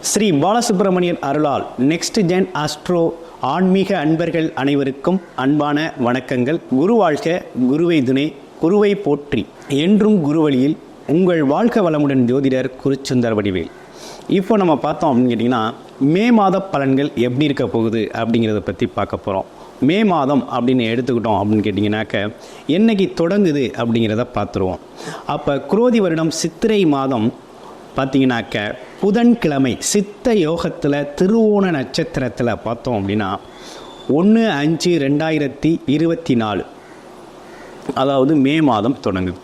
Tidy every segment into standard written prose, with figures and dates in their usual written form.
ஸ்ரீ பாலசுப்ரமணியன் அருளால் next gen astro ஆன்மீக அன்பர்கள் அனைவருக்கும் அன்பான வணக்கங்கள். குரு வாழ்க, குருவை துணை, குருவை போற்றி, என்றும் குருவழியில் உங்கள் வாழ்க வளமுடன் ஜோதிடர் குருச்சுந்தர் வடிவேல். இப்போ நம்ம பார்த்தோம் அப்படின்னு கேட்டிங்கன்னா, மே மாத பலன்கள் எப்படி இருக்க போகுது அப்படிங்கிறத பற்றி பார்க்க போகிறோம். மே மாதம் அப்படின்னு எடுத்துக்கிட்டோம் அப்படின்னு கேட்டிங்கனாக்க, என்னைக்கு தொடங்குது அப்படிங்கிறத பார்த்துருவோம். அப்போ குரோதி வருடம் சித்திரை மாதம் பார்த்தீங்கன்னாக்க புதன்கிழமை சித்த யோகத்தில் திருவோண நட்சத்திரத்தில் பார்த்தோம் அப்படின்னா 1/5/2024 அதாவது மே மாதம் தொடங்குது.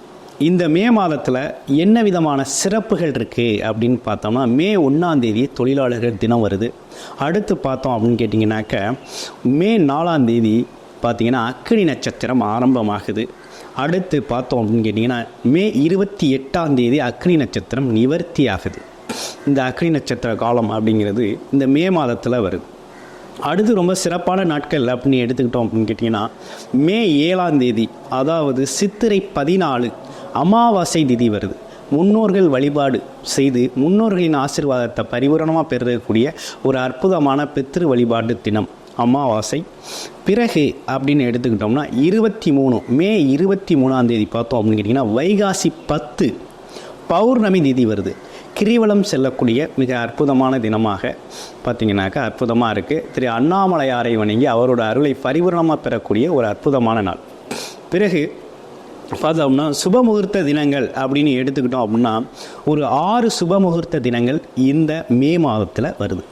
இந்த மே மாதத்தில் என்ன விதமான சிறப்புகள் இருக்குது அப்படின்னு பார்த்தோம்னா, மே 1 தொழிலாளர்கள் தினம் வருது. அடுத்து பார்த்தோம் அப்படின்னு கேட்டிங்கனாக்க, மே 4 பார்த்திங்கன்னா அக்கினி நட்சத்திரம் ஆரம்பமாகுது. அடுத்து பார்த்தோம் அப்படின்னு கேட்டிங்கன்னா, மே 28 அக்னி நட்சத்திரம் நிவர்த்தி ஆகுது. இந்த அக்னி நட்சத்திர காலம் அப்படிங்கிறது இந்த மே மாதத்தில் வருது. அடுத்து ரொம்ப சிறப்பான நாட்கள் அப்படின்னு எடுத்துக்கிட்டோம் அப்படின்னு கேட்டிங்கன்னா, மே 7 அதாவது சித்திரை 14 அமாவாசை திதி வருது. முன்னோர்கள் வழிபாடு செய்து முன்னோர்களின் ஆசீர்வாதத்தை பரிபூரணமாக பெறக்கூடிய ஒரு அற்புதமான பித்ரு வழிபாடு தினம் அமாவாசை. பிறகு அப்படின்னு எடுத்துக்கிட்டோம்னா மே 23 பார்த்தோம் அப்படின்னு கேட்டிங்கன்னா, வைகாசி 10 பௌர்ணமி திதி வருது. கிரிவலம் செல்லக்கூடிய மிக அற்புதமான தினமாக பார்த்திங்கனாக்கா அற்புதமாக இருக்குது. திரு அண்ணாமலையாரை வணங்கி அவரோட அருளை பரிபூரணமாக பெறக்கூடிய ஒரு அற்புதமான நாள். பிறகு பார்த்தோம்னா சுபமுகூர்த்த தினங்கள் அப்படின்னு எடுத்துக்கிட்டோம் அப்படின்னா, ஒரு 6 சுபமுகூர்த்த தினங்கள் இந்த மே மாதத்தில் வருது,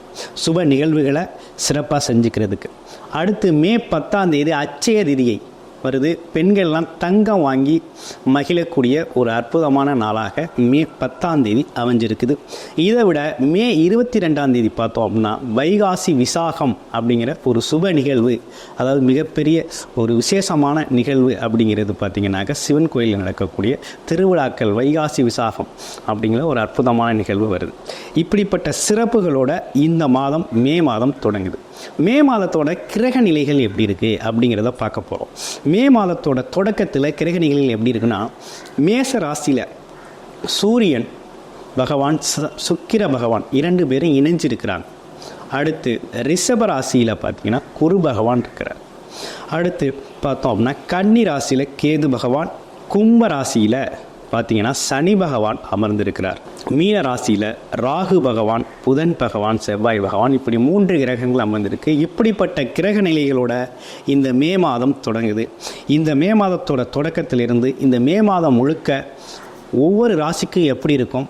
சுப நிகழ்வுகளை சிறப்பாக செஞ்சுக்கிறதுக்கு. அடுத்து மே 10 அட்சய திதியை வருது. பெண்கள்லாம் தங்கம் வாங்கி மகிழக்கூடிய ஒரு அற்புதமான நாளாக மே 10 அமைஞ்சிருக்குது. இதை விட மே 22 பார்த்தோம் அப்படின்னா வைகாசி விசாகம் அப்படிங்கிற ஒரு சுப நிகழ்வு, அதாவது மிகப்பெரிய ஒரு விசேஷமான நிகழ்வு அப்படிங்கிறது பார்த்திங்கனாக்கா சிவன் கோயிலில் நடக்கக்கூடிய திருவிழாக்கள் வைகாசி விசாகம் அப்படிங்கிற ஒரு அற்புதமான நிகழ்வு வருது. இப்படிப்பட்ட சிறப்புகளோட இந்த மாதம் மே மாதம் தொடங்குது. மே மாதத்தோட கிரக நிலைகள் எப்படி இருக்குது அப்படிங்கிறத பார்க்க போகிறோம். மே மாதத்தோட தொடக்கத்தில் கிரக நிலைகள் எப்படி இருக்குன்னா, மேச ராசியில் சூரியன் பகவான் சுக்கிர பகவான் 2 பேரும் இணைஞ்சிருக்கிறாங்க. அடுத்து ரிஷப ராசியில் பார்த்திங்கன்னா குரு பகவான் இருக்கிறார். அடுத்து பார்த்தோம் அப்படின்னா கன்னி ராசியில் கேது பகவான், கும்ப ராசியில் பார்த்திங்கன்னா சனி பகவான் அமர்ந்திருக்கிறார். மீன ராசியில் ராகு பகவான், புதன் பகவான், செவ்வாய் பகவான், இப்படி 3 கிரகங்கள் அமர்ந்திருக்கு. இப்படிப்பட்ட கிரக நிலைகளோட இந்த மே மாதம் தொடங்குது. இந்த மே மாதத்தோட தொடக்கத்திலிருந்து இந்த மே மாதம் முழுக்க ஒவ்வொரு ராசிக்கும் எப்படி இருக்கும்,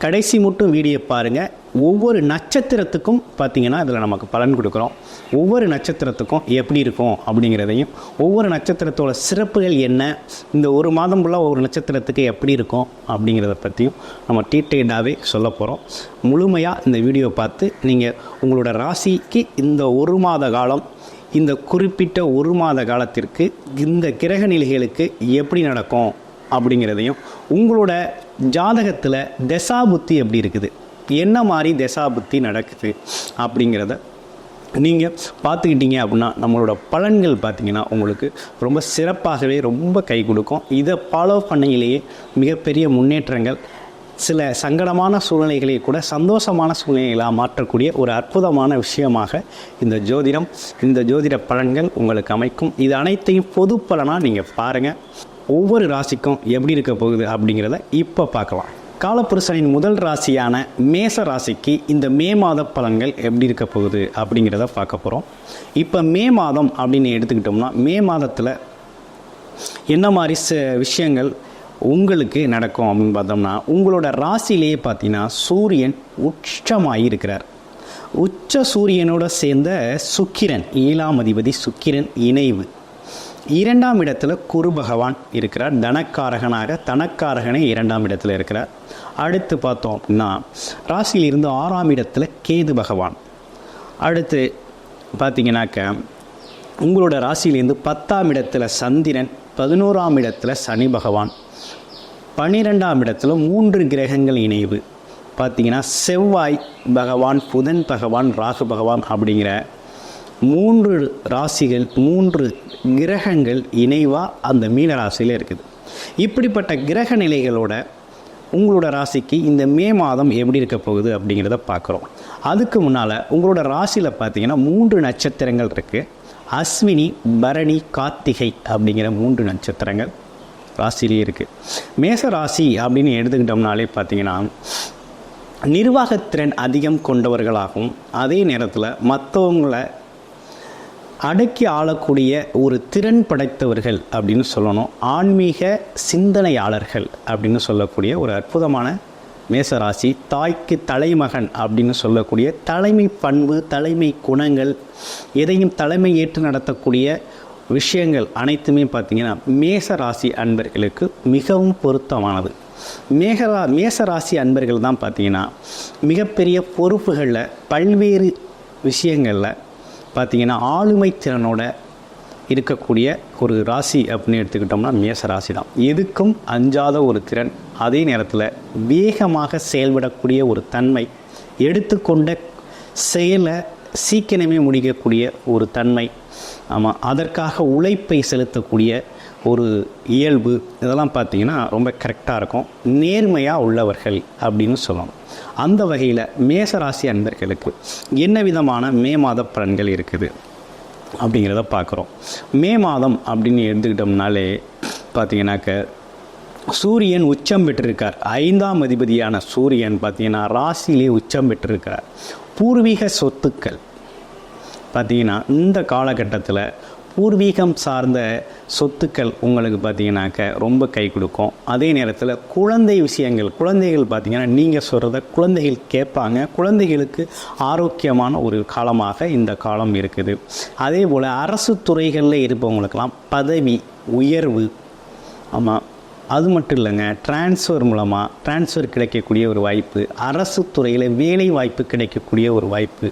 கடைசி மட்டும் வீடியோ பாருங்கள். ஒவ்வொரு நட்சத்திரத்துக்கும் பார்த்திங்கன்னா இதில் நமக்கு பலன் கொடுக்குறோம். ஒவ்வொரு நட்சத்திரத்துக்கும் எப்படி இருக்கும் அப்படிங்கிறதையும், ஒவ்வொரு நட்சத்திரத்தோட சிறப்புகள் என்ன, இந்த ஒரு மாதம் ஃபுல்லாக ஒவ்வொரு நட்சத்திரத்துக்கு எப்படி இருக்கும் அப்படிங்கிறத பற்றியும் நம்ம டீட்டெயிலாகவே சொல்ல போகிறோம். முழுமையாக இந்த வீடியோ பார்த்து நீங்கள் உங்களோட ராசிக்கு இந்த ஒரு மாத காலம், இந்த குறிப்பிட்ட ஒரு மாத காலத்திற்கு இந்த கிரக நிலைகளுக்கு எப்படி நடக்கும் அப்படிங்கிறதையும், உங்களோட ஜாதகத்தில் தசாபுத்தி எப்படி இருக்குது, என்ன மாதிரி தசாபுத்தி நடக்குது அப்படிங்கிறத நீங்கள் பார்த்துக்கிட்டீங்க அப்படின்னா நம்மளோட பலன்கள் பார்த்திங்கன்னா உங்களுக்கு ரொம்ப சிறப்பாகவே ரொம்ப கை கொடுக்கும். இதை ஃபாலோ பண்ணையிலேயே மிகப்பெரிய முன்னேற்றங்கள், சில சங்கடமான சூழ்நிலைகளை கூட சந்தோஷமான சூழ்நிலைகளாக மாற்றக்கூடிய ஒரு அற்புதமான விஷயமாக இந்த ஜோதிடம், இந்த ஜோதிட பலன்கள் உங்களுக்கு அமைக்கும். இது அனைத்தையும் பொது பலனாக நீங்கள் பாருங்கள். ஒவ்வொரு ராசிக்கும் எப்படி இருக்க போகுது அப்படிங்கிறத இப்போ பார்க்கலாம். காலப்புருஷனின் முதல் ராசியான மேச ராசிக்கு இந்த மே மாத பலன்கள் எப்படி இருக்க போகுது அப்படிங்கிறத பார்க்க போகிறோம். இப்போ மே மாதம் அப்படின்னு எடுத்துக்கிட்டோம்னா, மே மாதத்தில் என்ன மாதிரி விஷயங்கள் உங்களுக்கு நடக்கும் அப்படின்னு பார்த்தோம்னா, உங்களோட ராசியிலேயே பார்த்தீங்கன்னா சூரியன் உச்சமாகி இருக்கிறார். உச்ச சூரியனோட சேர்ந்த சுக்கிரன், 7ஆம் அதிபதி சுக்கிரன் இணைவு. 2ஆம் இடத்துல குரு பகவான் இருக்கிறார். தனக்காரகனாக, தனக்காரகனே 2ஆம் இடத்துல இருக்கிறார். அடுத்து பார்த்தோம் அப்படின்னா ராசியிலிருந்து 6ஆம் இடத்துல கேது பகவான். அடுத்து பார்த்திங்கனாக்க உங்களோட ராசியிலேருந்து 10ஆம் இடத்துல சந்திரன், 11ஆம் இடத்துல சனி பகவான், 12ஆம் இடத்துல 3 கிரகங்கள் இணைவு. பார்த்திங்கன்னா செவ்வாய் பகவான், புதன் பகவான், ராகு பகவான் அப்படிங்கிற 3 ராசிகள், 3 கிரகங்கள் இணைவாக அந்த மீன ராசியில் இருக்குது. இப்படிப்பட்ட கிரக நிலைகளோட உங்களோட ராசிக்கு இந்த மே மாதம் எப்படி இருக்க போகுது அப்படிங்கிறத பார்க்குறோம். அதுக்கு முன்னால் உங்களோட ராசியில் பார்த்தீங்கன்னா 3 நட்சத்திரங்கள் இருக்குது. அஸ்வினி, பரணி, கார்த்திகை அப்படிங்கிற 3 நட்சத்திரங்கள் ராசிலேயே இருக்குது. மேச ராசி அப்படின்னு எடுத்துக்கிட்டோம்னாலே பார்த்தீங்கன்னா நிர்வாகத்திறன் அதிகம் கொண்டவர்களாகவும் அதே நேரத்தில் மற்றவங்களை அடக்கி ஆளக்கூடிய ஒரு திறன் படைத்தவர்கள் அப்படின்னு சொல்லணும். ஆன்மீக சிந்தனையாளர்கள் அப்படின்னு சொல்லக்கூடிய ஒரு அற்புதமான மேசராசி. தாய்க்கு தலைமகன் அப்படின்னு சொல்லக்கூடிய தலைமை பண்பு, தலைமை குணங்கள், எதையும் தலைமை ஏற்று நடத்தக்கூடிய விஷயங்கள் அனைத்துமே பார்த்திங்கன்னா மேசராசி அன்பர்களுக்கு மிகவும் பொருத்தமானது. மேசராசி அன்பர்கள் தான் பார்த்திங்கன்னா மிகப்பெரிய பொறுப்புகளில் பல்வேறு விஷயங்களில் பார்த்திங்கன்னா ஆளுமை திறனோட இருக்கக்கூடிய ஒரு ராசி அப்படின்னு எடுத்துக்கிட்டோம்னா மேச ராசி தான். எதுக்கும் அஞ்சாத ஒரு திறன், அதே நேரத்தில் வேகமாக செயல்படக்கூடிய ஒரு தன்மை, எடுத்துக்கொண்ட செயலை சீக்கிரமே முடிக்கக்கூடிய ஒரு தன்மை, ஆமாம் அதற்காக உழைப்பை செலுத்தக்கூடிய ஒரு இயல்பு, இதெல்லாம் பார்த்திங்கன்னா ரொம்ப கரெக்டாக இருக்கும். நேர்மையாக உள்ளவர்கள் அப்படின்னு சொல்லணும். அந்த வகையில் மேசராசி அன்பர்களுக்கு என்ன விதமான மே மாத பலன்கள் இருக்குது அப்படிங்கிறத பார்க்குறோம். மே மாதம் அப்படின்னு எடுத்துக்கிட்டோம்னாலே பார்த்திங்கனாக்க சூரியன் உச்சம் பெற்றிருக்கார். 5ஆம் அதிபதியான சூரியன் பார்த்திங்கன்னா ராசியிலே உச்சம் பெற்றிருக்கார். பூர்வீக சொத்துக்கள் பார்த்திங்கன்னா இந்த காலகட்டத்தில் பூர்வீகம் சார்ந்த சொத்துக்கள் உங்களுக்கு பார்த்திங்கனாக்க ரொம்ப கை கொடுக்கும். அதே நேரத்தில் குழந்தை விஷயங்கள், குழந்தைகள் பார்த்திங்கன்னா நீங்கள் சொல்கிறத குழந்தைகள் கேட்பாங்க. குழந்தைகளுக்கு ஆரோக்கியமான ஒரு காலமாக இந்த காலம் இருக்குது. அதே போல் அரசு துறைகளில் இருப்பவங்களுக்கெல்லாம் பதவி உயர்வு, ஆமாம் அது மட்டும் இல்லைங்க, டிரான்ஸ்ஃபர் கிடைக்கக்கூடிய ஒரு வாய்ப்பு, அரசு துறையில் வேலை வாய்ப்பு கிடைக்கக்கூடிய ஒரு வாய்ப்பு,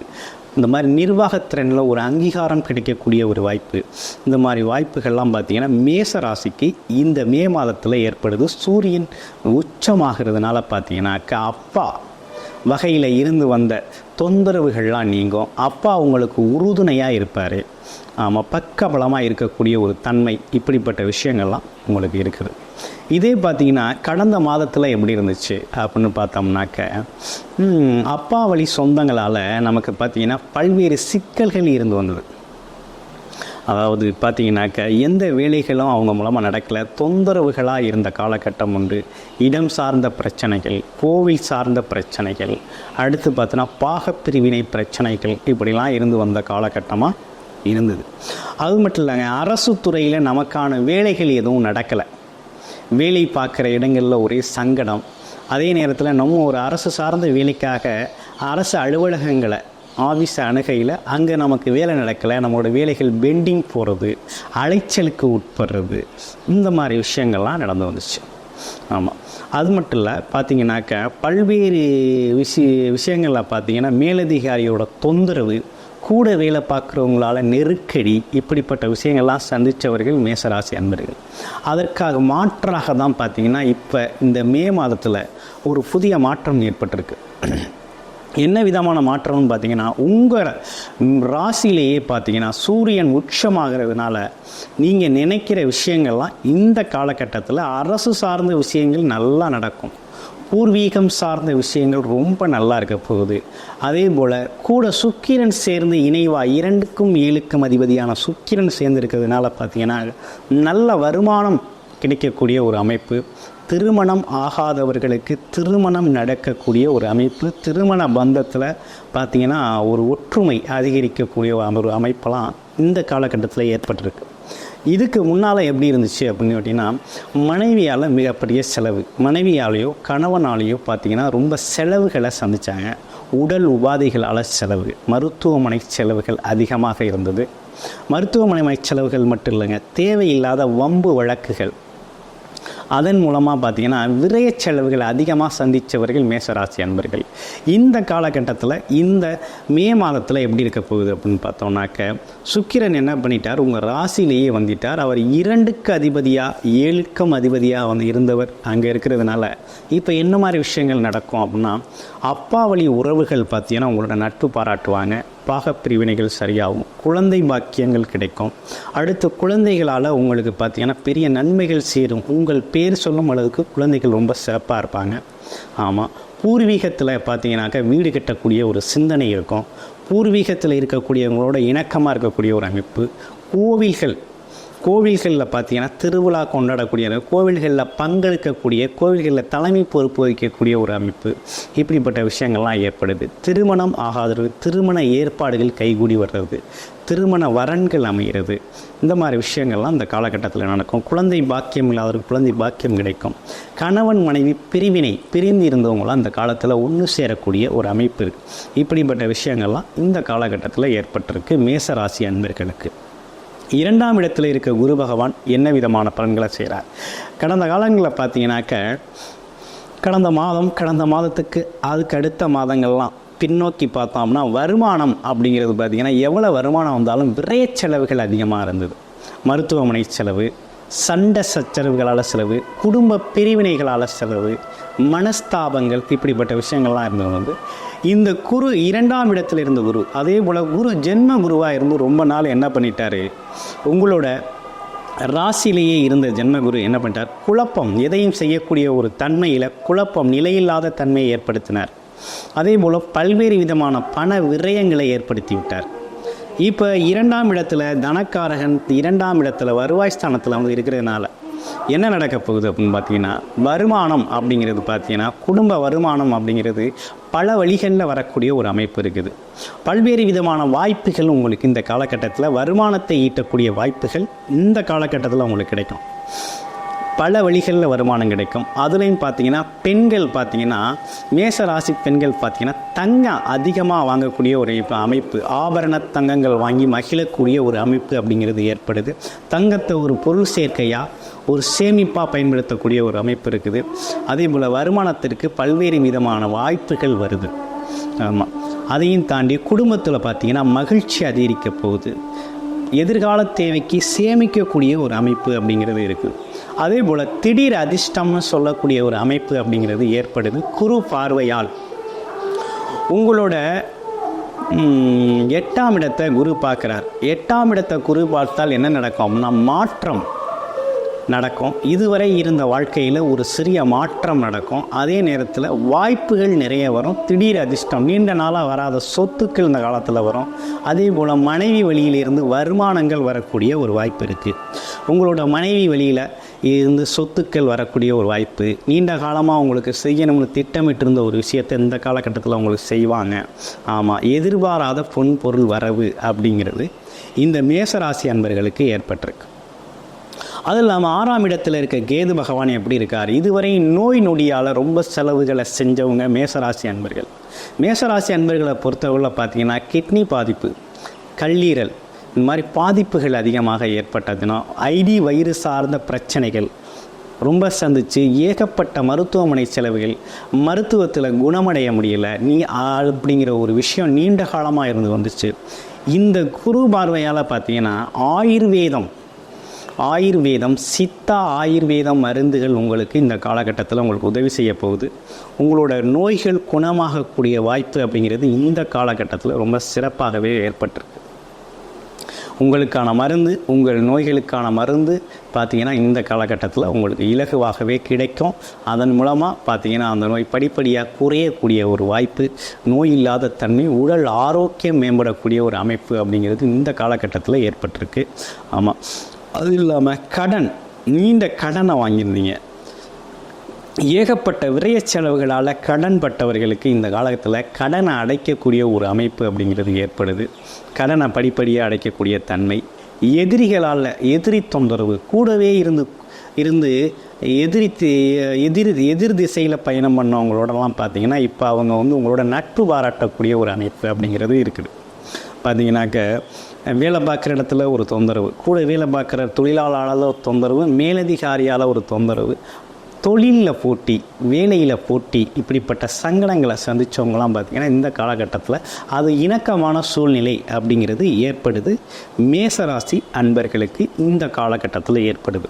இந்த மாதிரி நிர்வாகத்திறனில் ஒரு அங்கீகாரம் கிடைக்கக்கூடிய ஒரு வாய்ப்பு, இந்த மாதிரி வாய்ப்புகள்லாம் பார்த்திங்கன்னா மேச ராசிக்கு இந்த மே மாதத்தில் ஏற்படுது. சூரியன் உச்சமாகிறதுனால பார்த்திங்கனாக்கா அப்பா வகையில் இருந்து வந்த தொந்தரவுகள்லாம் நீங்கும். அப்பா உங்களுக்கு உறுதுணையாக இருப்பார். ஆமாம் பக்கபலமாக இருக்கக்கூடிய ஒரு தன்மை, இப்படிப்பட்ட விஷயங்கள்லாம் உங்களுக்கு இருக்குது. இதே பார்த்திங்கன்னா கடந்த மாதத்தில் எப்படி இருந்துச்சு அப்படின்னு பார்த்தோம்னாக்க அப்பா வழி சொந்தங்களால் நமக்கு பார்த்திங்கன்னா பல்வேறு சிக்கல்கள் இருந்து வந்தது. அதாவது பார்த்திங்கனாக்க எந்த வேலைகளும் அவங்க மூலமாக நடக்கலை, தொந்தரவுகளாக இருந்த காலகட்டம் உண்டு. இடம் சார்ந்த பிரச்சனைகள், கோவில் சார்ந்த பிரச்சனைகள், அடுத்து பார்த்தோன்னா பாகப்பிரிவினை பிரச்சனைகள், இப்படிலாம் இருந்து வந்த காலகட்டமாக இருந்தது. அது மட்டும் இல்லைங்க, அரசு துறையில் நமக்கான வேலைகள் எதுவும் நடக்கலை. வேலை பார்க்குற இடங்களில் ஒரே சங்கடம். அதே நேரத்தில் நம்ம ஒரு அரசு சார்ந்த வேலைக்காக அரசு அலுவலகங்களை ஆஃபீஸ் அணுகையில் அங்கே நமக்கு வேலை நடக்கலை, நம்மளோட வேலைகள் பெண்டிங் போகிறது, அலைச்சலுக்கு உட்படுறது, இந்த மாதிரி விஷயங்கள்லாம் நடந்து வந்துச்சு. ஆமாம் அது மட்டும் இல்லை பார்த்திங்கனாக்க பல்வேறு விஷயங்களில் பார்த்திங்கன்னா மேலதிகாரியோட தொந்தரவு, கூட வேலை பார்க்குறவங்களால நெருக்கடி, இப்படிப்பட்ட விஷயங்கள்லாம் சந்தித்தவர்கள் மேசராசி அன்பர்கள். அதற்காக மாற்றாக தான் பார்த்திங்கன்னா இப்போ இந்த மே மாதத்தில் ஒரு புதிய மாற்றம் ஏற்பட்டிருக்கு. என்ன விதமான மாற்றம்னு பார்த்திங்கன்னா உங்கள் ராசியிலேயே பார்த்திங்கன்னா சூரியன் உச்சமாகிறதுனால நீங்கள் நினைக்கிற விஷயங்கள்லாம் இந்த காலகட்டத்தில் அரசு சார்ந்த விஷயங்கள் நல்லா நடக்கும். பூர்வீகம் சார்ந்த விஷயங்கள் ரொம்ப நல்லா இருக்க போகுது. அதே போல் கூட சுக்கிரன் சேர்ந்து இணைவா 2க்கும் 7க்கும் அதிபதியான சுக்கிரன் சேர்ந்து இருக்கிறதுனால பார்த்திங்கன்னா நல்ல வருமானம் கிடைக்கக்கூடிய ஒரு அமைப்பு, திருமணம் ஆகாதவர்களுக்கு திருமணம் நடக்கக்கூடிய ஒரு அமைப்பு, திருமண பந்தத்தில் பார்த்திங்கன்னா ஒரு ஒற்றுமை அதிகரிக்கக்கூடிய ஒரு அமைப்பெல்லாம் இந்த காலகட்டத்தில் ஏற்பட்டிருக்கு. இதுக்கு முன்னால் எப்படி இருந்துச்சு அப்படின்னு கேட்டிங்கன்னா மனைவியால் மிகப்பெரிய செலவு, மனைவியாலேயோ கணவனாலேயோ பார்த்திங்கன்னா ரொம்ப செலவுகளை சந்தித்தாங்க. உடல் உபாதைகளால் செலவு, மருத்துவமனை செலவுகள் அதிகமாக இருந்தது. மருத்துவமனை செலவுகள் மட்டும் இல்லைங்க, தேவையில்லாத வம்பு வழக்குகள், அதன் மூலமாக பார்த்திங்கன்னா விரய செலவுகள் அதிகமாக சந்தித்தவர்கள் மேசராசி அன்பர்கள். இந்த காலகட்டத்தில் இந்த மே மாதத்தில் எப்படி இருக்க போகுது அப்படின்னு பார்த்தோம்னாக்க சுக்கிரன் என்ன பண்ணிட்டார், உங்கள் ராசியிலேயே வந்துட்டார். அவர் 2க்கு அதிபதியாக 7க்கும் அதிபதியாக இருந்தவர் அங்கே இருக்கிறதுனால இப்போ என்ன மாதிரி விஷயங்கள் நடக்கும் அப்படின்னா அப்பா வழி உறவுகள் பார்த்திங்கன்னா உங்களோட நட்பு பாராட்டுவாங்க. பாகப்பிரிவினைகள் சரியாகும், குழந்தை பாக்கியங்கள் கிடைக்கும். அடுத்து குழந்தைகளால் உங்களுக்கு பார்த்திங்கன்னா பெரிய நன்மைகள் சேரும். உங்கள் பேர் சொல்லும் அளவுக்கு குழந்தைகள் ரொம்ப சிறப்பாக இருப்பாங்க. ஆமாம், பூர்வீகத்தில் பார்த்தீங்கன்னாக்கா வீடு கட்டக்கூடிய ஒரு சிந்தனை இருக்கும். பூர்வீகத்தில் இருக்கக்கூடியவங்களோட இணக்கமாக இருக்கக்கூடிய ஒரு அமைப்பு. கோவில்களில் பார்த்தீங்கன்னா திருவிழா கொண்டாடக்கூடிய, கோவில்களில் பங்கெடுக்கக்கூடிய, கோவில்களில் தலைமை பொறுப்பு வகிக்கக்கூடிய ஒரு அமைப்பு. இப்படிப்பட்ட விஷயங்கள்லாம் ஏற்படுது. திருமணம் ஆகாதது, திருமண ஏற்பாடுகள் கைகூடி வர்றது, திருமண வரன்கள் அமைகிறது. இந்த மாதிரி விஷயங்கள்லாம் இந்த காலகட்டத்தில் நடக்கும். குழந்தை பாக்கியம் இல்லாதவருக்கு குழந்தை பாக்கியம் கிடைக்கும். கணவன் மனைவி பிரிந்து இருந்தவங்களாம் அந்த காலத்தில் ஒன்று சேரக்கூடிய ஒரு அமைப்பு இருக்குது. இப்படிப்பட்ட விஷயங்கள்லாம் இந்த காலகட்டத்தில் ஏற்பட்டிருக்கு மேசராசி அன்பர்களுக்கு. 2ஆம் இடத்தில் இருக்க குரு பகவான் என்ன விதமான பலன்களை செய்கிறார்? கடந்த காலங்களில் பார்த்தீங்கன்னாக்க கடந்த மாதத்துக்கு அதுக்கு அடுத்த மாதங்கள்லாம் பின்னோக்கி பார்த்தோம்னா வருமானம் அப்படிங்கிறது பார்த்திங்கன்னா எவ்வளோ வருமானம் வந்தாலும் விரைய செலவுகள் அதிகமாக இருந்தது. மருத்துவமனை செலவு, சண்டை சச்சரவுகளால் செலவு, குடும்ப பிரிவினைகளால் செலவு, மனஸ்தாபங்கள், இப்படிப்பட்ட விஷயங்கள்லாம் இருந்தது. வந்து இந்த குரு 2ஆம் இடத்தில் இருந்த குரு, அதே போல் குரு ஜென்ம குருவாக இருந்து ரொம்ப நாள் என்ன பண்ணிட்டார், உங்களோட ராசியிலேயே இருந்த ஜென்மகுரு என்ன பண்ணிட்டார், குழப்பம், எதையும் செய்யக்கூடிய ஒரு தன்மையில் குழப்பம், நிலையில்லாத தன்மையை ஏற்படுத்தினார். அதே போல் பல்வேறு விதமான பண விரயங்களை ஏற்படுத்தி விட்டார். இப்போ 2ஆம் இடத்துல தனக்காரகன் 2ஆம் இடத்துல வருவாய் ஸ்தானத்தில் வந்து இருக்கிறதுனால என்ன நடக்க போகுது அப்படின்னு பார்த்தீங்கன்னா, வருமானம் அப்படிங்கிறது பார்த்தீங்கன்னா குடும்ப வருமானம் அப்படிங்கிறது பல வழிகளில் வரக்கூடிய ஒரு அமைப்பு இருக்குது. பல்வேறு விதமான வாய்ப்புகள் உங்களுக்கு இந்த காலகட்டத்தில் வருமானத்தை ஈட்டக்கூடிய வாய்ப்புகள் இந்த காலகட்டத்தில் உங்களுக்கு கிடைக்கும். பல வழிகளில் வருமானம் கிடைக்கும். அதுலேயும் பார்த்தீங்கன்னா பெண்கள் பார்த்தீங்கன்னா மேச ராசி பெண்கள் பார்த்தீங்கன்னா தங்கம் அதிகமாக வாங்கக்கூடிய ஒரு அமைப்பு, ஆபரண தங்கங்கள் வாங்கி மகிழக்கூடிய ஒரு அமைப்பு அப்படிங்கிறது ஏற்படுது. தங்கத்தை ஒரு பொருள் சேர்க்கையாக ஒரு சேமிப்பாக பயன்படுத்தக்கூடிய ஒரு அமைப்பு இருக்குது. அதே போல் வருமானத்திற்கு பல்வேறு விதமான வாய்ப்புகள் வருது. ஆமாம், அதையும் தாண்டி குடும்பத்தில் பார்த்தீங்கன்னா மகிழ்ச்சி அதிகரிக்க போகுது. எதிர்கால தேவைக்கு சேமிக்கக்கூடிய ஒரு அமைப்பு அப்படிங்கிறது இருக்குது. அதே போல் திடீர் அதிர்ஷ்டம்னு சொல்லக்கூடிய ஒரு அமைப்பு அப்படிங்கிறது ஏற்படுது. குரு பார்வையால் உங்களோட 8ஆம் இடத்தை குரு பார்க்குறார். 8ஆம் இடத்தை குரு பார்த்தால் என்ன நடக்கும்னா மாற்றம் நடக்கும். இதுவரை இருந்த வாழ்க்கையில் ஒரு சிறிய மாற்றம் நடக்கும். அதே நேரத்தில் வாய்ப்புகள் நிறைய வரும். திடீர் அதிர்ஷ்டம், நீண்ட நாளாக வராத சொத்துக்கள் இந்த காலத்தில் வரும். அதே போல் மனைவி வழியிலிருந்து வருமானங்கள் வரக்கூடிய ஒரு வாய்ப்பு இருக்குது. உங்களோட மனைவி வழியில் இருந்து சொத்துக்கள் வரக்கூடிய ஒரு வாய்ப்பு. நீண்ட காலமாக உங்களுக்கு செய்யணும்னு திட்டமிட்டிருந்த ஒரு விஷயத்தை இந்த காலகட்டத்தில் உங்களுக்கு செய்வாங்க. ஆமாம், எதிர்பாராத பொன் பொருள் வரவு அப்படிங்கிறது இந்த மேசராசி அன்பர்களுக்கு ஏற்பட்டிருக்கு. அது இல்லாமல் 6ஆம் இடத்தில் இருக்க கேது பகவான் எப்படி இருக்கார், இதுவரை நோய் நொடியால் ரொம்ப செலவுகளை செஞ்சவங்க மேசராசி அன்பர்கள். மேசராசி அன்பர்களை பொறுத்தவரை பார்த்தீங்கன்னா கிட்னி பாதிப்பு, கல்லீரல், இந்த மாதிரி பாதிப்புகள் அதிகமாக ஏற்பட்டதுன்னா வயிறு சார்ந்த பிரச்சனைகள் ரொம்ப சந்தித்து ஏகப்பட்ட மருத்துவமனை செலவுகள், மருத்துவத்தில் குணமடைய முடியலை அப்படிங்கிற ஒரு விஷயம் நீண்ட காலமாக இருந்து வந்துச்சு. இந்த குரு பார்வையால் பார்த்தீங்கன்னா ஆயுர்வேதம் சித்தா ஆயுர்வேதம் மருந்துகள் உங்களுக்கு இந்த காலகட்டத்தில் உங்களுக்கு உதவி செய்ய போகுது. உங்களோட நோய்கள் குணமாகக்கூடிய வாய்ப்பு அப்படிங்கிறது இந்த காலகட்டத்தில் ரொம்ப சிறப்பாகவே ஏற்பட்டிருக்கு. உங்களுக்கான மருந்து, உங்கள் நோய்களுக்கான மருந்து பார்த்திங்கன்னா இந்த காலகட்டத்தில் உங்களுக்கு இலகுவாகவே கிடைக்கும். அதன் மூலமாக பார்த்திங்கன்னா அந்த நோய் படிப்படியாக குறையக்கூடிய ஒரு வாய்ப்பு, நோய் இல்லாத தன்மை, உடல் ஆரோக்கியம் மேம்படக்கூடிய ஒரு அமைப்பு அப்படிங்கிறது இந்த காலகட்டத்தில் ஏற்பட்டிருக்கு. ஆமாம், அது இல்லாமல் நீண்ட கடனை வாங்கியிருந்தீங்க, ஏகப்பட்ட விரைய செலவுகளால் கடன் பட்டவர்களுக்கு இந்த காலத்தில் கடனை அடைக்கக்கூடிய ஒரு அமைப்பு அப்படிங்கிறது ஏற்படுது. கடனை படிப்படியாக அடைக்கக்கூடிய தன்மை, எதிரி தொந்தரவு, கூடவே இருந்து எதிர் திசையில் பயணம் பண்ணவங்களோடலாம் பார்த்தீங்கன்னா இப்போ அவங்க உங்களோட நட்பு பாராட்டக்கூடிய ஒரு அமைப்பு அப்படிங்கிறது இருக்குது. பார்த்தீங்கன்னாக்க வேலை பார்க்குற இடத்துல ஒரு தொந்தரவு, கூட வேலை பார்க்குற தொழிலாளரால் ஒரு தொந்தரவு, மேலதிகாரியால் ஒரு தொந்தரவு, தொழிலில் போட்டி, வேலையில் போட்டி, இப்படிப்பட்ட சங்கடங்களை சந்தித்தவங்களாம் பார்த்திங்கன்னா இந்த காலகட்டத்தில் அது இணக்கமான சூழ்நிலை அப்படிங்கிறது ஏற்படுது. மேசராசி அன்பர்களுக்கு இந்த காலகட்டத்தில் ஏற்படுது.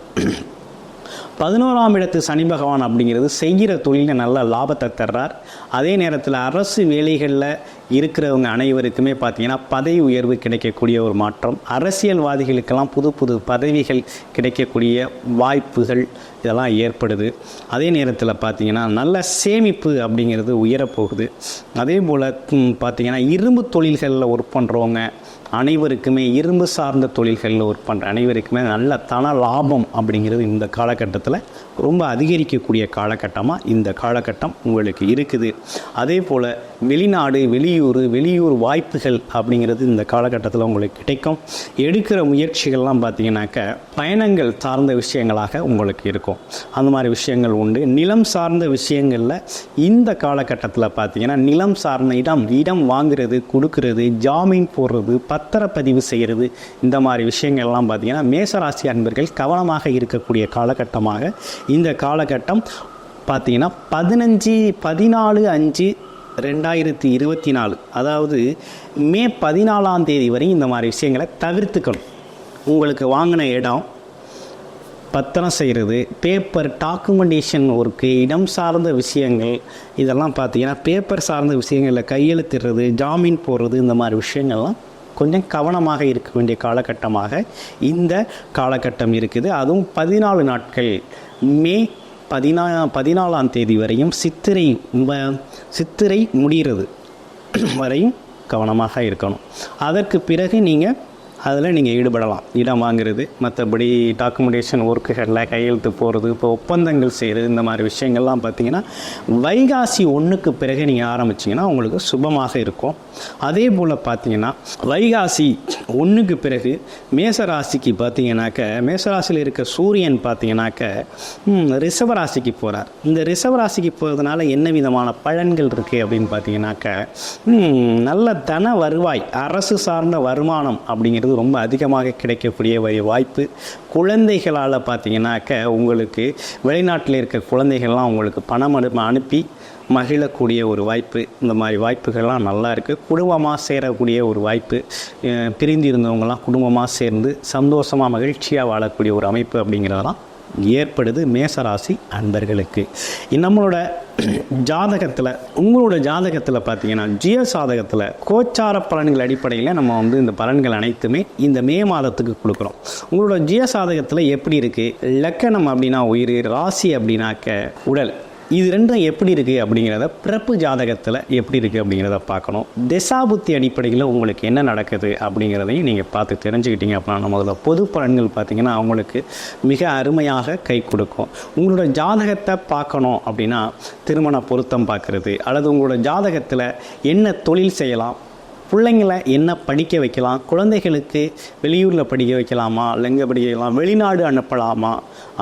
11ஆம் இடத்து சனி பகவான் அப்படிங்கிறது செய்கிற தொழிலில் நல்ல லாபத்தை தர்றார். அதே நேரத்தில் அரசு வேலைகளில் இருக்கிறவங்க அனைவருக்குமே பார்த்திங்கன்னா பதவி உயர்வு கிடைக்கக்கூடிய ஒரு மாற்றம், அரசியல்வாதிகளுக்கெல்லாம் புது புது பதவிகள் கிடைக்கக்கூடிய வாய்ப்புகள் இதெல்லாம் ஏற்படுது. அதே நேரத்தில் பார்த்திங்கன்னா நல்ல சேமிப்பு அப்படிங்கிறது உயரப்போகுது. அதே போல் பார்த்திங்கன்னா இரும்பு தொழில்களில் ஒர்க் பண்ணுறவங்க அனைவருக்குமே, இரும்பு சார்ந்த தொழில்களில் ஒர்க் பண்ணுற அனைவருக்குமே நல்ல தன லாபம் அப்படிங்கிறது இந்த காலகட்டத்தில் ரொம்ப அதிகரிக்கக்கூடிய காலகட்டமாக இந்த காலகட்டம் உங்களுக்கு இருக்குது. அதே போல் வெளிநாடு, வெளியூர் வாய்ப்புகள் அப்படிங்கிறது இந்த காலகட்டத்தில் உங்களுக்கு கிடைக்கும். எடுக்கிற முயற்சிகள்லாம் பார்த்திங்கனாக்க பயணங்கள் சார்ந்த விஷயங்களாக உங்களுக்கு இருக்கும். அந்த மாதிரி விஷயங்கள் உண்டு. நிலம் சார்ந்த விஷயங்களில் இந்த காலகட்டத்தில் பார்த்திங்கன்னா நிலம் சார்ந்த இடம் வாங்குறது, கொடுக்கறது, ஜாமீன் போடுறது, பத்திரப்பதிவு செய்கிறது, இந்த மாதிரி விஷயங்கள்லாம் பார்த்திங்கன்னா மேசராசி அன்பர்கள் கவனமாக இருக்கக்கூடிய காலகட்டமாக இந்த காலகட்டம் பார்த்திங்கன்னா 14/5/2024, அதாவது மே 14 வரை இந்த மாதிரி விஷயங்களை தவிர்த்துக்கணும். உங்களுக்கு வாங்கின இடம், பத்திரம் செய்கிறது, பேப்பர் டாக்குமெண்டேஷன் ஒர்க்கு, இடம் சார்ந்த விஷயங்கள், இதெல்லாம் பார்த்திங்கன்னா பேப்பர் சார்ந்த விஷயங்களில் கையெழுத்திடுறது, ஜாமீன் போடுறது, இந்த மாதிரி விஷயங்கள்லாம் கொஞ்சம் கவனமாக இருக்க வேண்டிய காலகட்டமாக இந்த காலகட்டம் இருக்குது. அதுவும் 14 நாட்கள், மே 14 வரையும் சித்திரை முடிகிறது வரையும் கவனமாக இருக்கணும். அதற்கு பிறகு நீங்கள் ஈடுபடலாம். இடம் வாங்குறது, மற்றபடி டாக்குமெண்டேஷன் ஒர்க்குகளில் கையெழுத்து போகிறது, இப்போ ஒப்பந்தங்கள் செய்கிறது, இந்த மாதிரி விஷயங்கள்லாம் பார்த்திங்கன்னா வைகாசி 1க்கு பிறகு நீங்கள் ஆரம்பிச்சிங்கன்னா உங்களுக்கு சுபமாக இருக்கும். அதே போல் பார்த்திங்கன்னா வைகாசி 1க்கு பிறகு மேசராசிக்கு பார்த்திங்கனாக்க, மேசராசியில் இருக்க சூரியன் பார்த்திங்கனாக்க ரிஷபராசிக்கு போகிறார். இந்த ரிஷபராசிக்கு போகிறதுனால என்ன விதமான பலன்கள் இருக்குது அப்படின்னு பார்த்திங்கனாக்க, நல்ல தன வருவாய், அரசு சார்ந்த வருமானம் அப்படிங்கிறது ரொம்ப அதிகமாக கிடைக்கக்கூடிய வாய்ப்பு. குழந்தைகளால் பார்த்திங்கனாக்க உங்களுக்கு வெளிநாட்டில் இருக்க குழந்தைகள்லாம் உங்களுக்கு பணம் அனுப்பி மகிழக்கூடிய ஒரு வாய்ப்பு. இந்த மாதிரி வாய்ப்புகள்லாம் நல்லா இருக்குது. குடும்பமாக சேரக்கூடிய ஒரு வாய்ப்பு, பிரிந்து இருந்தவங்களாம் குடும்பமாக சேர்ந்து சந்தோஷமாக மகிழ்ச்சியாக வாழக்கூடிய ஒரு அமைப்பு அப்படிங்கிறதெல்லாம் ஏற்படுது மேசராசி அன்பர்களுக்கு. நம்மளோட ஜாதகத்தில், உங்களோட ஜாதகத்தில் பார்த்தீங்கன்னா ஜிய சாதகத்தில் கோச்சார பலன்கள் அடிப்படையில் நம்ம இந்த பலன்கள் அனைத்துமே இந்த மே மாதத்துக்கு கொடுக்குறோம். உங்களோட ஜிய சாதகத்தில் எப்படி இருக்குது, லக்கணம் அப்படின்னா உயிர், ராசி அப்படின்னாக்க உடல், இது ரெண்டும் எப்படி இருக்குது அப்படிங்கிறத, பிறப்பு ஜாதகத்தில் எப்படி இருக்குது அப்படிங்கிறத பார்க்கணும். திசாபுத்தி அடிப்படையில் உங்களுக்கு என்ன நடக்குது அப்படிங்கிறதையும் நீங்கள் பார்த்து தெரிஞ்சுக்கிட்டீங்க அப்படின்னா நம்ம பொது பலன்கள் பார்த்திங்கன்னா அவங்களுக்கு மிக அருமையாக கை கொடுக்கும். உங்களோட ஜாதகத்தை பார்க்கணும் அப்படின்னா திருமண பொருத்தம் பார்க்குறது, அல்லது உங்களோட ஜாதகத்தில் என்ன தொழில் செய்யலாம், பிள்ளைங்களை என்ன படிக்க வைக்கலாம், குழந்தைகளுக்கு வெளியூரில் படிக்க வைக்கலாமா, இல்லைங்க படிக்க வைக்கலாம், வெளிநாடு அனுப்பலாமா,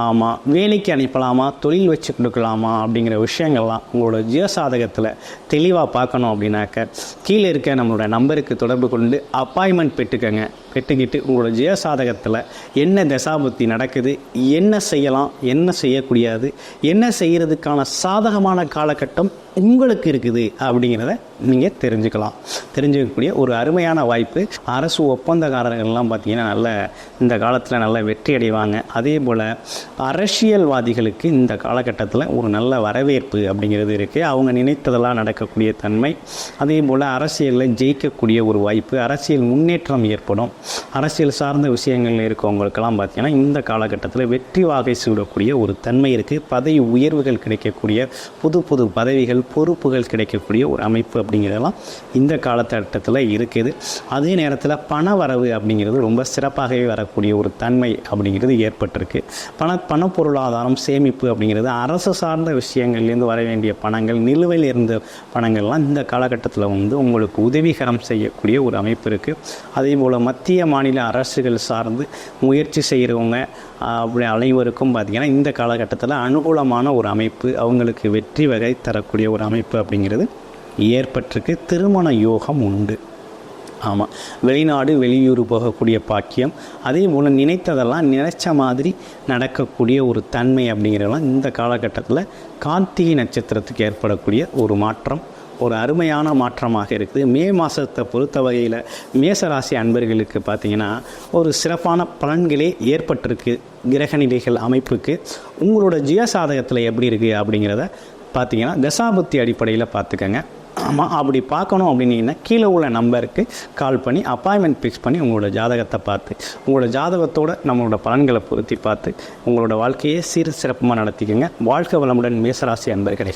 ஆமாம் வேலைக்கு அனுப்பலாமா, தொழில் வச்சு கொடுக்கலாமா அப்படிங்கிற விஷயங்கள்லாம் உங்களோட ஜீவசாதகத்தில் தெளிவாக பார்க்கணும் அப்படின்னாக்க கீழே இருக்க நம்மளோட நம்பருக்கு தொடர்பு கொண்டு அப்பாயின்மெண்ட் பெற்றுக்கிட்டு உங்களோட ஜீவசாதகத்தில் என்ன தசாபுத்தி நடக்குது, என்ன செய்யலாம், என்ன செய்யக்கூடாது, என்ன செய்கிறதுக்கான சாதகமான காலகட்டம் உங்களுக்கு இருக்குது அப்படிங்கிறத நீங்கள் தெரிஞ்சுக்கக்கூடிய ஒரு அருமையான வாய்ப்பு. அரசு ஒப்பந்தக்காரர்கள்லாம் பார்த்திங்கன்னா இந்த காலத்தில் நல்ல வெற்றி அடைவாங்க. அதே போல் அரசியல்வாதிகளுக்கு இந்த காலகட்டத்தில் ஒரு நல்ல வரவேற்பு அப்படிங்கிறது இருக்குது. அவங்க நினைத்ததெல்லாம் நடக்கக்கூடிய தன்மை, அதே போல் அரசியலில் ஜெயிக்கக்கூடிய ஒரு வாய்ப்பு, அரசியல் முன்னேற்றம் ஏற்படும். அரசியல் சார்ந்த விஷயங்கள் இருக்கவங்களுக்கெல்லாம் பார்த்திங்கன்னா இந்த காலகட்டத்தில் வெற்றி வாகை சூடக்கூடிய ஒரு தன்மை இருக்குது. பதவி உயர்வுகள் கிடைக்கக்கூடிய, புது புது பதவிகள், பொறுப்புகள் கிடைக்கக்கூடிய ஒரு அமைப்பு அப்படிங்கிறதெல்லாம் இந்த காலகட்டத்தில் இருக்குது. அதே நேரத்தில் பண வரவு அப்படிங்கிறது ரொம்ப சிறப்பாகவே வரக்கூடிய ஒரு தன்மை அப்படிங்கிறது ஏற்பட்டிருக்கு. பண பொருளாதாரம் சேமிப்பு அப்படிங்கிறது அரசு சார்ந்த விஷயங்கள்லேருந்து வர வேண்டிய பணங்கள், நிலுவையில் இருந்த பணங்கள்லாம் இந்த காலகட்டத்தில் உங்களுக்கு உதவிகரம் செய்யக்கூடிய ஒரு அமைப்பு இருக்குது. அதே போல் மத்திய மாநில அரசுகள் சார்ந்து முயற்சி செய்கிறவங்க அப்படி அனைவருக்கும் பார்த்திங்கன்னா இந்த காலகட்டத்தில் அனுகூலமான ஒரு அமைப்பு, அவங்களுக்கு வெற்றி வகை தரக்கூடிய ஒரு அமைப்பு அப்படிங்கிறது ஏற்பட்டிருக்கு. திருமண யோகம் உண்டு. ஆமாம், வெளிநாடு வெளியூர் போகக்கூடிய பாக்கியம், அதே போல் நினைத்ததெல்லாம் நினைச்ச மாதிரி நடக்கக்கூடிய ஒரு தன்மை அப்படிங்கிறதெல்லாம் இந்த காலகட்டத்தில் கார்த்திகை நட்சத்திரத்துக்கு ஏற்படக்கூடிய ஒரு மாற்றம், ஒரு அருமையான மாற்றமாக இருக்குது. மே மாதத்தை பொறுத்த வகையில் மேசராசி அன்பர்களுக்கு பார்த்திங்கன்னா ஒரு சிறப்பான பலன்களே ஏற்பட்டிருக்கு. கிரகநிலைகள் அமைப்புக்கு உங்களோட ஜீவசாதகத்தில் எப்படி இருக்குது அப்படிங்கிறத பார்த்திங்கன்னா தசாபுத்தி அடிப்படையில் பார்த்துக்கங்க. ஆமாம், அப்படி பார்க்கணும் அப்படின்னீங்கன்னா கீழே உள்ள நம்பருக்கு கால் பண்ணி அப்பாயின்மெண்ட் ஃபிக்ஸ் பண்ணி உங்களோட ஜாதகத்தை பார்த்து உங்களோட ஜாதகத்தோட நம்மளோட பலன்களை பொருத்தி பார்த்து உங்களோட வாழ்க்கையை சிறப்பாக நடத்திக்கோங்க. வாழ்க்கை வளமுடன் மேசராசி அன்பர்களே.